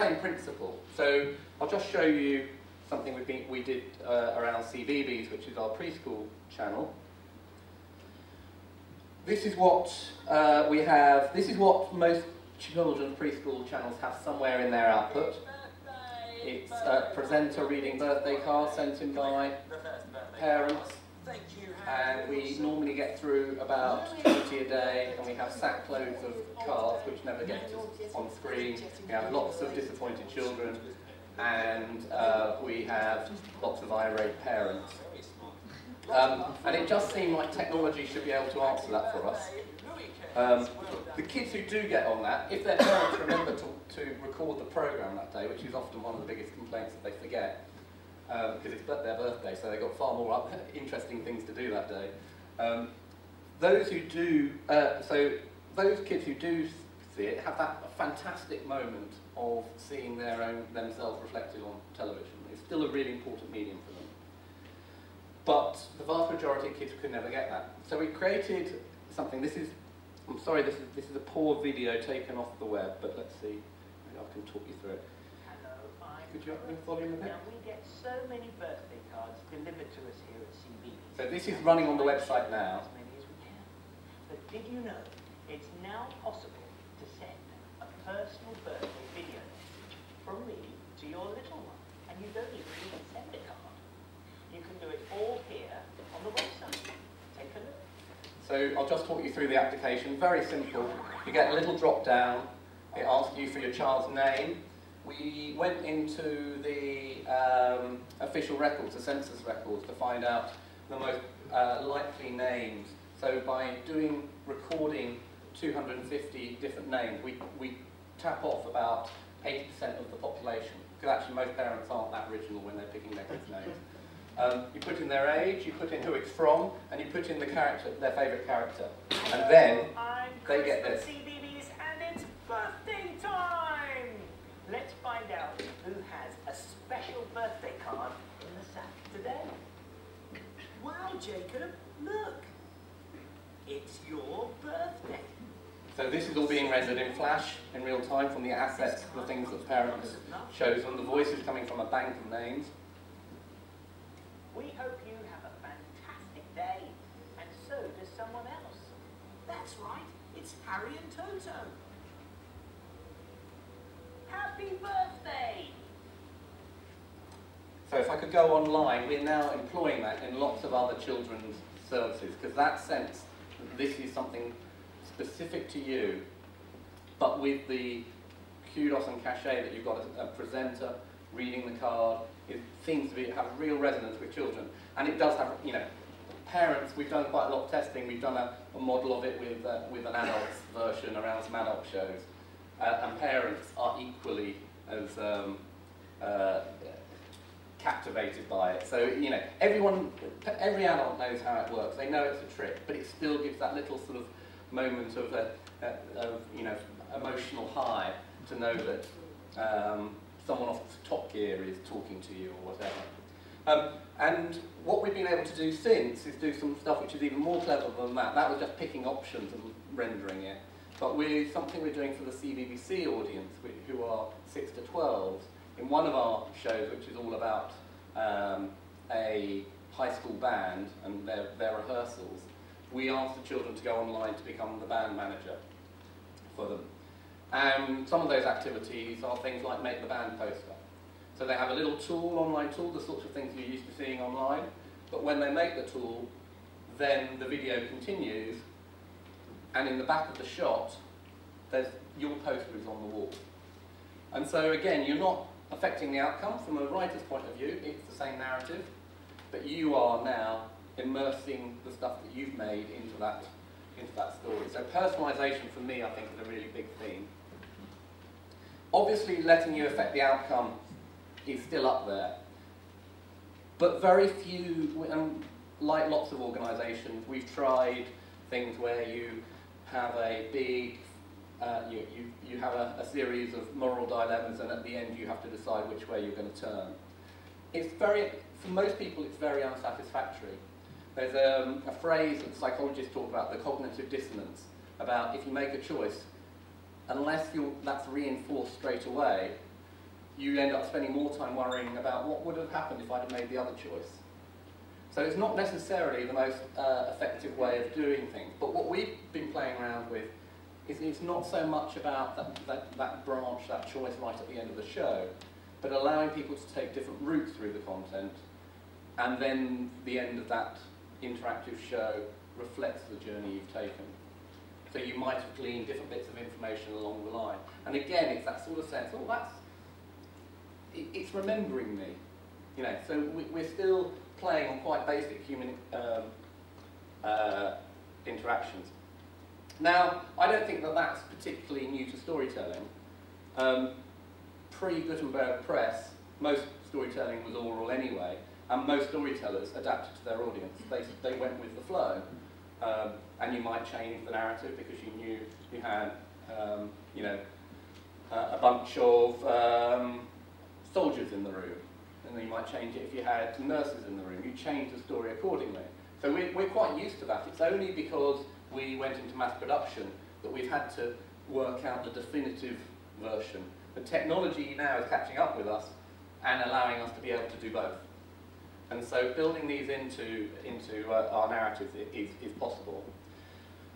Same principle. So I'll just show you something we did around CBeebies, which is our preschool channel. This is what we have. This is what most children's preschool channels have somewhere in their output. It's a presenter reading birthday cards sent in by parents, and we normally get through about 20 a day, and we have sackloads of cards which never get on screen. We have lots of disappointed children, and we have lots of irate parents. And it just seemed like technology should be able to answer that for us. The kids who do get on that, if their parents remember to record the program that day, which is often one of the biggest complaints that they forget, because it's their birthday, so they've got far more interesting things to do that day. Those who do, so those kids who do see it have that fantastic moment of seeing themselves reflected on television. It's still a really important medium for them. But the vast majority of kids could never get that. So we created something. I'm sorry, this is a poor video taken off the web, but let's see. Maybe I can talk you through it. Hello, could you up the volume a bit? Now we get so many birthday cards delivered to us here at CB. So this is running on the website now. As many as we can. But did you know it's now possible to send a personal birthday video message from me to your little one, and you don't even need to send a card. You can do it all here on the website. Take a look. So I'll just talk you through the application. Very simple. You get a little drop down. It asks you for your child's name. We went into the official records, the census records, to find out the most likely names. So by recording 250 different names, we tap off about 80% of the population. Because actually most parents aren't that original when they're picking their kids' names. You put in their age, you put in who it's from, and you put in the character, their favourite character. And then they get this. CBeebies, and it's birthday time! Let's find out who has a special birthday card in the sack today. Wow, Jacob, look! It's your birthday. So this is all being rendered in Flash in real time from the assets, the things that the parents shows them. The voice is coming from a bank of names. We hope you have a fantastic day, and so does someone else. That's right, it's Harry and Toto. Happy birthday! So if I could go online, we're now employing that in lots of other children's services, because that sense that this is something specific to you, but with the kudos and cachet that you've got a presenter reading the card, it seems to have real resonance with children. And it does have, parents, we've done quite a lot of testing. We've done a model of it with an adult's version around some adult shows. And parents are equally as captivated by it. So, every adult knows how it works. They know it's a trick, but it still gives that little sort of moment of emotional high to know that someone off Top Gear is talking to you or whatever. And what we've been able to do since is do some stuff which is even more clever than that. That was just picking options and rendering it. But something we're doing for the CBBC audience, who are 6 to 12, in one of our shows, which is all about a high school band and their rehearsals, we asked the children to go online to become the band manager for them. And some of those activities are things like make the band poster. So they have a little tool, online tool, the sorts of things you're used to seeing online, but when they make the tool, then the video continues, and in the back of the shot, your poster is on the wall. And so again, you're not affecting the outcome from a writer's point of view, it's the same narrative, but you are now immersing the stuff that you've made into that story. So personalisation for me, I think, is a really big theme. Obviously, letting you affect the outcome is still up there, but very few, and like lots of organisations, we've tried things where you have a big, you have a series of moral dilemmas, and at the end you have to decide which way you're going to turn. For most people, it's very unsatisfactory. There's a phrase that psychologists talk about, the cognitive dissonance, about if you make a choice, unless that's reinforced straight away, you end up spending more time worrying about what would have happened if I'd have made the other choice. So it's not necessarily the most effective way of doing things, but what we've been playing around with is it's not so much about that branch, that choice right at the end of the show, but allowing people to take different routes through the content, and then the end of that interactive show reflects the journey you've taken. So you might have gleaned different bits of information along the line. And again, it's that sort of sense, oh, it's remembering me. You know, so we're still playing on quite basic human interactions. Now, I don't think that that's particularly new to storytelling. Pre-Gutenberg Press, most storytelling was oral anyway, and most storytellers adapted to their audience. They went with the flow, and you might change the narrative because you knew you had, you know, a bunch of soldiers in the room, and then you might change it if you had nurses in the room. You change the story accordingly. So we're quite used to that. It's only because we went into mass production that we've had to work out the definitive version. The technology now is catching up with us and allowing us to be able to do both. And so building these into our narratives is possible.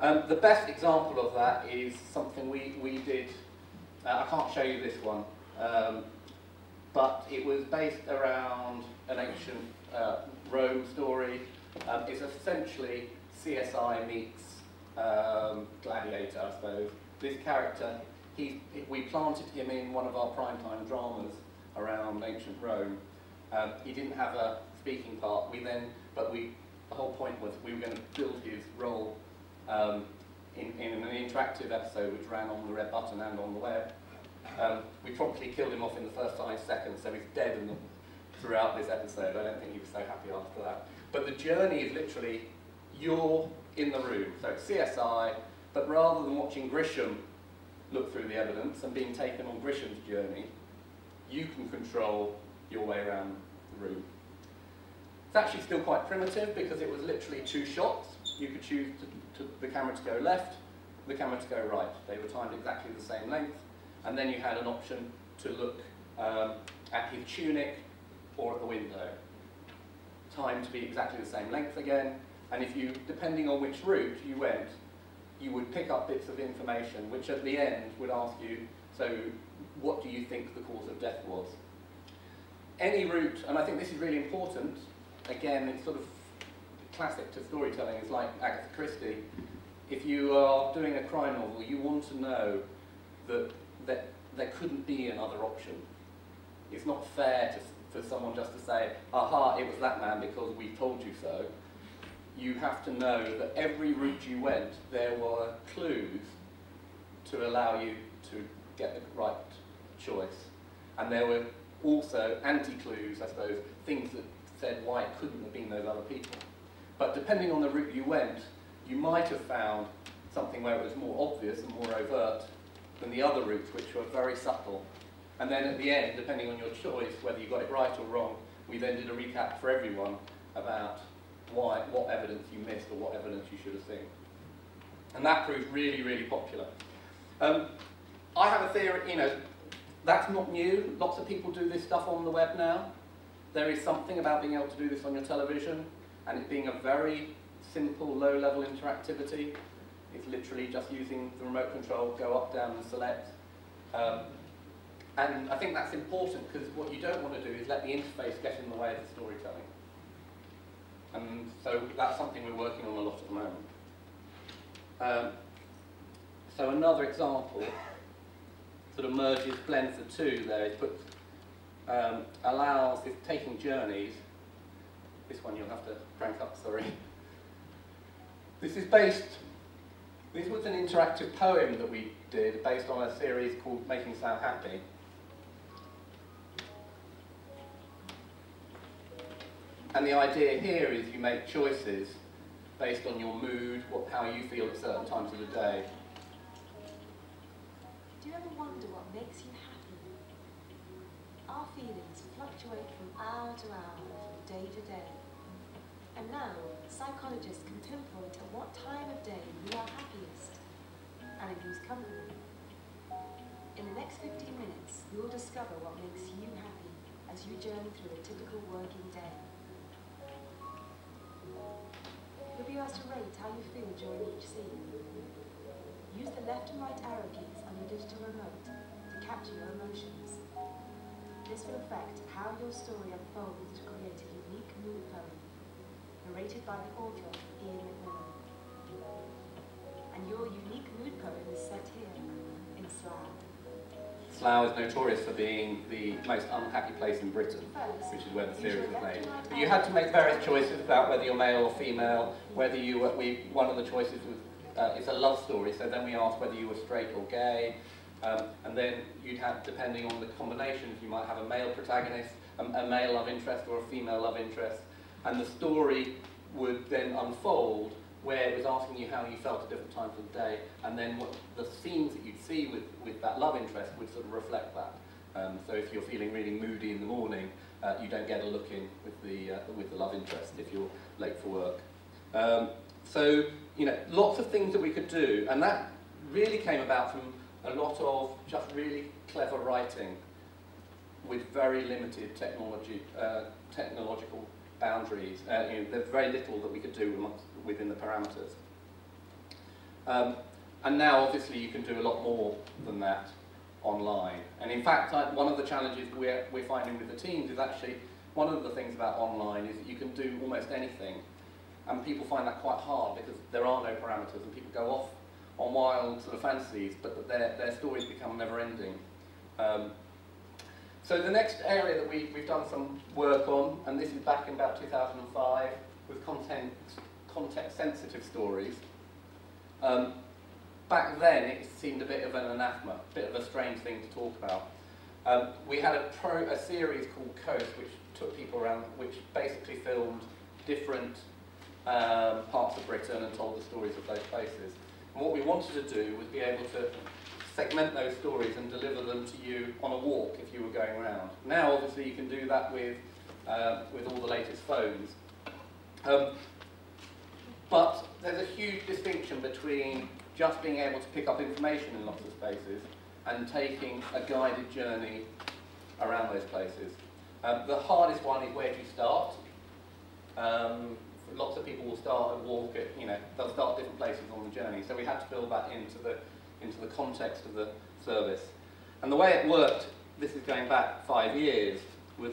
The best example of that is something we did. I can't show you this one, but it was based around an ancient Rome story. It's essentially CSI meets Gladiator, I suppose. This character, we planted him in one of our primetime dramas around ancient Rome. He didn't have a speaking part. The whole point was we were going to build his role in an interactive episode which ran on the Red Button and on the web. We promptly killed him off in the first 5 seconds, so he's dead throughout this episode. I don't think he was so happy after that. But the journey is literally, you're in the room. So it's CSI, but rather than watching Grisham look through the evidence and being taken on Grisham's journey, you can control your way around the room. It's actually still quite primitive because it was literally 2 shots. You could choose the camera to go left, the camera to go right. They were timed exactly the same length, and then you had an option to look at his tunic or at the window. Time to be exactly the same length again, and if you, depending on which route you went, you would pick up bits of information which at the end would ask you, so what do you think the cause of death was? Any route, and I think this is really important, again it's sort of classic to storytelling, it's like Agatha Christie. If you are doing a crime novel, you want to know that there couldn't be another option. It's not fair for someone just to say, aha, it was that man because we told you so. You have to know that every route you went, there were clues to allow you to get the right choice. And there were also anti-clues, I suppose, things that said why it couldn't have been those other people. But depending on the route you went, you might have found something where it was more obvious and more overt than the other routes, which were very subtle. And then at the end, depending on your choice, whether you got it right or wrong, we then did a recap for everyone about what evidence you missed or what evidence you should have seen. And that proved really, really popular. I have a theory, you know, that's not new. Lots of people do this stuff on the web now. There is something about being able to do this on your television, and it being a very simple, low-level interactivity. It's literally just using the remote control, go up, down, and select. And I think that's important because what you don't want to do is let the interface get in the way of the storytelling. And so that's something we're working on a lot at the moment. So another example sort of merges, blends the two there. It puts, allows, it's taking journeys. This one you'll have to crank up, sorry. This was an interactive poem that we did based on a series called Making Sound Happy. And the idea here is you make choices based on your mood, how you feel at certain times of the day. Do you ever wonder what makes you happy? Our feelings fluctuate from hour to hour, from day to day. And now, psychologists can pinpoint at what time of day you are happiest, and in whose company. In the next 15 minutes, you'll discover what makes you happy as you journey through a typical working day. You'll be asked to rate how you feel during each scene. Use the left and right arrow keys on your digital remote to capture your emotions. This will affect how your story unfolds to create a unique mood poem, narrated by the author, Ian McMillan. And your unique mood poem is set here, in Slough. Slough is notorious for being the most unhappy place in Britain, which is where the series was made. But you had to make various choices about whether you're male or female, whether you were, one of the choices was, it's a love story, so then we asked whether you were straight or gay, and then you'd have, depending on the combinations, you might have a male protagonist, a male love interest or a female love interest, and the story would then unfold where it was asking you how you felt at different times of the day, and then what the scenes that you'd see with that love interest would sort of reflect that. So if you're feeling really moody in the morning, you don't get a look in with the love interest if you're late for work. So, you know, lots of things that we could do, and that really came about from a lot of just really clever writing with very limited technological boundaries. You know, there's very little that we could do within the parameters. And now, obviously, you can do a lot more than that online. And in fact, one of the challenges we're finding with the teams is actually, one of the things about online is that you can do almost anything. And people find that quite hard because there are no parameters and people go off on wild sort of fantasies, but their stories become never-ending. So the next area that we've done some work on, and this is back in about 2005, was context-sensitive stories. Back then, it seemed a bit of an anathema, a bit of a strange thing to talk about. We had a series called Coast, which took people around, which basically filmed different parts of Britain and told the stories of those places. And what we wanted to do was be able to segment those stories and deliver them to you on a walk if you were going around. Now, obviously, you can do that with all the latest phones. But there's a huge distinction between just being able to pick up information in lots of spaces and taking a guided journey around those places. The hardest one is where do you start? Lots of people will start and walk at, you know, they'll start different places on the journey. So we had to build that into the context of the service. And the way it worked, this is going back 5 years,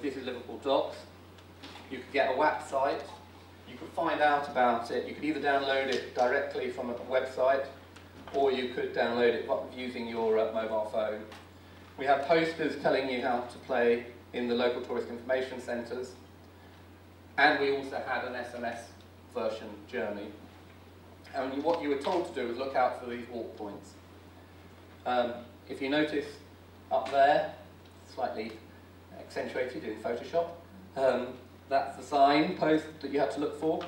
this is Liverpool Docks. You could get a website, you could find out about it, you could either download it directly from a website, or you could download it using your mobile phone. We have posters telling you how to play in the local tourist information centres, and we also had an SMS version journey. And what you were told to do was look out for these walk points. If you notice up there, slightly accentuated in Photoshop, that's the sign post that you had to look for.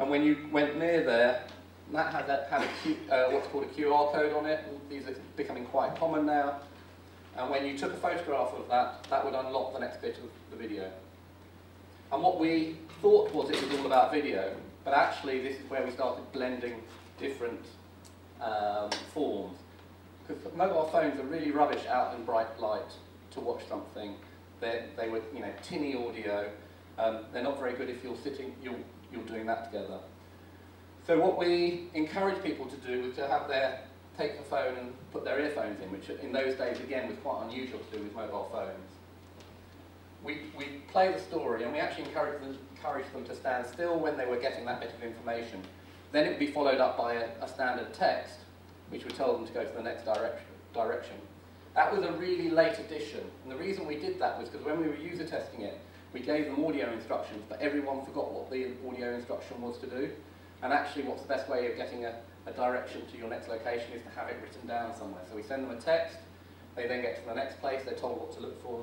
And when you went near there, that had what's called a QR code on it. These are becoming quite common now. And when you took a photograph of that, that would unlock the next bit of the video. And what we thought was it was all about video, but actually this is where we started blending different forms. Because mobile phones are really rubbish out in bright light to watch something. They were, you know, tinny audio. They're not very good if you're sitting, you're doing that together. So what we encouraged people to do was to take a phone and put their earphones in, which in those days, again, was quite unusual to do with mobile phones. We play the story, and we actually encouraged them to stand still when they were getting that bit of information. Then it would be followed up by a standard text, which would tell them to go to the next direction. That was a really late addition, and the reason we did that was because when we were user testing it, we gave them audio instructions, but everyone forgot what the audio instruction was to do. And actually, what's the best way of getting a direction to your next location is to have it written down somewhere. So we send them a text, they then get to the next place, they're told what to look for,